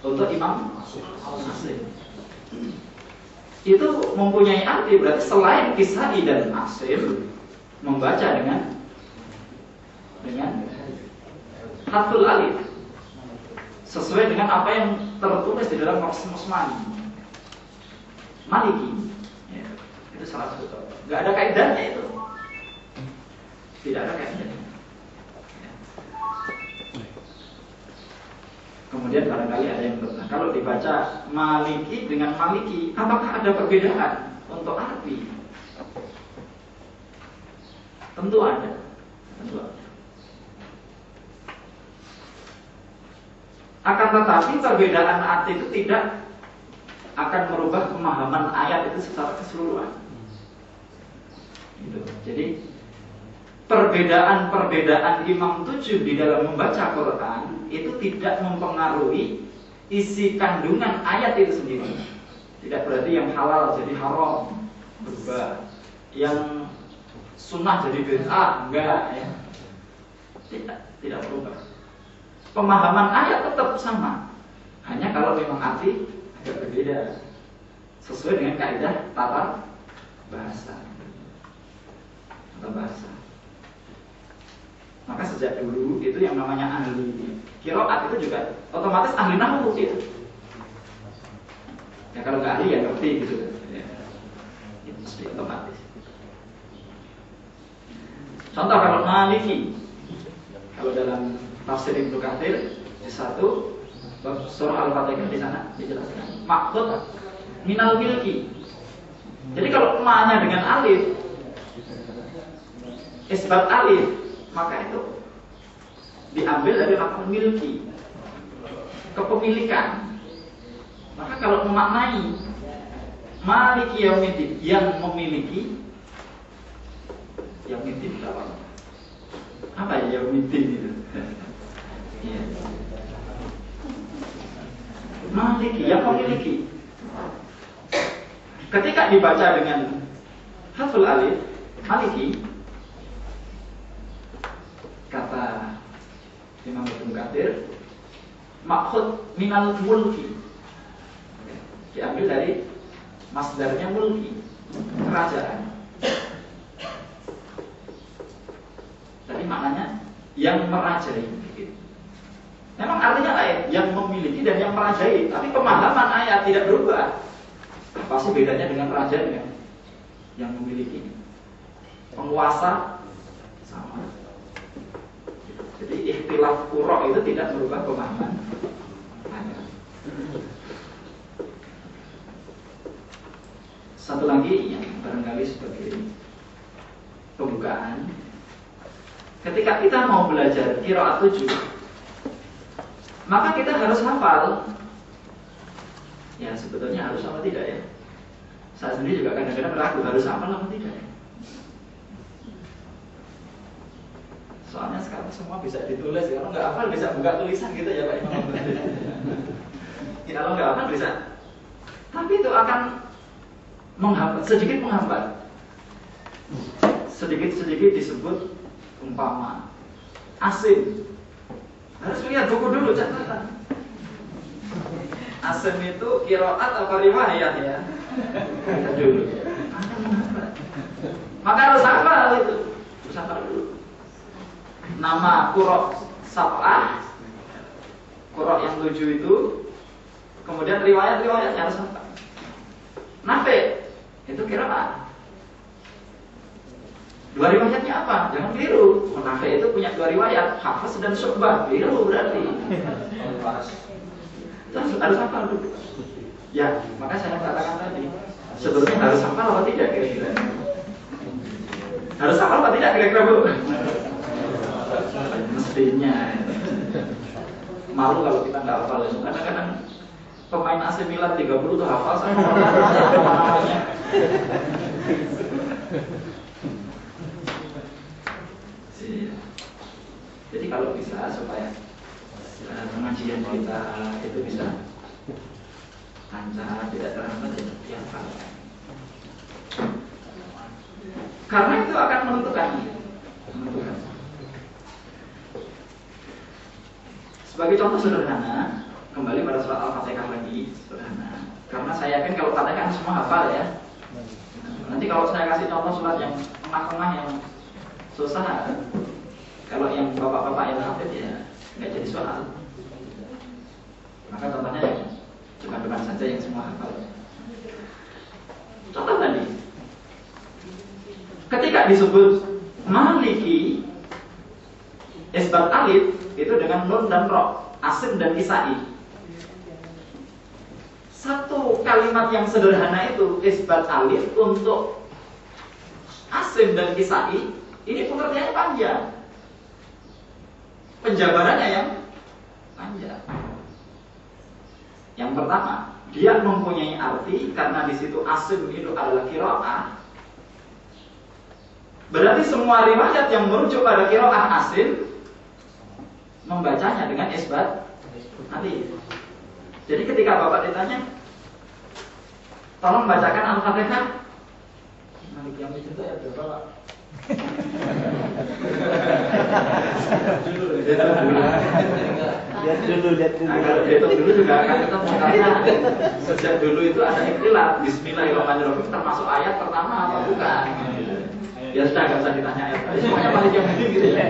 untuk Imam Asim. Itu mempunyai arti berarti selain Kisai dan Asim membaca dengan hadful alif sesuai dengan apa yang tertulis di dalam Qamus Maliki. Ya, itu salah satu. Nggak ada kaidahnya itu. Tidak ada kaidahnya. Ya. Kemudian barangkali ada yang bertanya, kalau dibaca Maliki dengan Maliki, apakah ada perbedaan untuk arti? Tentu ada. Tentu ada. Akan tetapi perbedaan arti itu tidak akan merubah pemahaman ayat itu secara keseluruhan. Gitu. Jadi perbedaan Imam 7 di dalam membaca Quran itu tidak mempengaruhi isi kandungan ayat itu sendiri. Tidak berarti yang halal jadi haram berubah, yang sunnah jadi bid'ah, enggak ya. Tidak berubah. Pemahaman ayat tetap sama. Hanya kalau memang arti agak berbeda sesuai dengan kaidah tata bahasa. Maka sejak dulu itu yang namanya ahli qiraat itu juga otomatis ahli nahwu itu. Ya kalau nggak ahli ya ngerti gitu. Ya. Itu mesti otomatis. Contoh kalau Maliki, kalau dalam tafsir Ibnu Katsir di 1 bab surah Al-Fatihah di sana dijelaskan maksud minal milki. Jadi kalau makna dengan alif isbat alif, maka itu diambil dari lafaz milki, kepemilikan. Maka kalau memaknai Maliki Yaumiddin, yang memiliki Yaumiddin apa ya Yaumiddin itu? Ya. Maliki, yang memiliki. Ketika dibaca dengan hadful alif, Maliki, kata Imam Ibnu Katsir, maksud minal mulki, diambil dari masdarnya mulki, kerajaan. Tapi maknanya yang merajai. Memang artinya lain, yang memiliki dan yang merajai. Tapi pemahaman ayat tidak berubah. Apa sih bedanya dengan raja dengan yang memiliki? Penguasa sama. Jadi ikhtilaf qura' itu tidak merubah pemahaman ayat. Satu lagi yang barangkali sebagai pembukaan, ketika kita mau belajar qiraat 7, maka kita harus hafal. Ya sebetulnya harus apa tidak ya? Saya sendiri juga kadang-kadang ragu harus hafal apa tidak ya? Soalnya sekarang semua bisa ditulis. Kalau nggak hafal bisa buka tulisan gitu ya Pak Imam. Ya, kalau nggak hafal bisa. Tapi itu akan menghambat, sedikit menghambat. Sedikit-sedikit disebut umpama asim. Harus lihat buku dulu, catatan. Asim itu qiraat atau riwayat ya? Lihat dulu. Maka harus hafal itu. Harus hafal dulu. Nama qura' sab'ah, qura' yang 7 itu, kemudian riwayat-riwayatnya harus hafal. Nafi itu qiraat. Dua riwayatnya apa? Jangan keliru. Nafi itu punya dua riwayat, Hafs dan Syu'bah. Keliru berarti. Terus harus hafal dulu. Ya, maka saya katakan tadi, sebetulnya harus hafal apa tidak kira-kira? Harus hafal apa tidak kira-kira Bu? Mestinya. Malu kalau kita nggak hafal. Kadang-kadang pemain AC Milan 30 tuh hafal sama namanya. Jadi kalau bisa supaya pengajian kita itu bisa lancar, tidak terhambat yang hafal. Karena itu akan menentukan. Sebagai contoh sederhana, kembali pada surat Al-Fatihah lagi, sederhana. Karena saya yakin kalau Fatihah kan semua hafal ya. Nanti kalau saya kasih contoh surat yang lemah-lemah yang susah, kalau yang bapak-bapak yang hafid ya nggak jadi soal. Maka contohnya yang depan-depan saja yang semua hafal. Contoh tadi, ketika disebut Maliki, isbat alif itu dengan nun dan ro, Asim dan Kisai. Satu kalimat yang sederhana itu isbat alif untuk Asim dan Kisai, ini pengertiannya panjang, penjabarannya yang panjang. Yang pertama, dia mempunyai arti karena di situ Asim itu adalah qiraah. Berarti semua riwayat yang merujuk pada qiraah Asim membacanya dengan isbat alif. Jadi ketika Bapak ditanya, tolong bacakan Al-Fatihah. Malik yang itu ya berapa, Pak? Lihat dulu. Nah, kalau dihitung dulu juga akan ketemu karena sejak dulu itu ada ikhtilaf. Bismillahirrahmanirrahim termasuk ayat pertama atau bukan? Ya sudah, nggak usah ditanya ayat. Semuanya Malik yang gitu ya.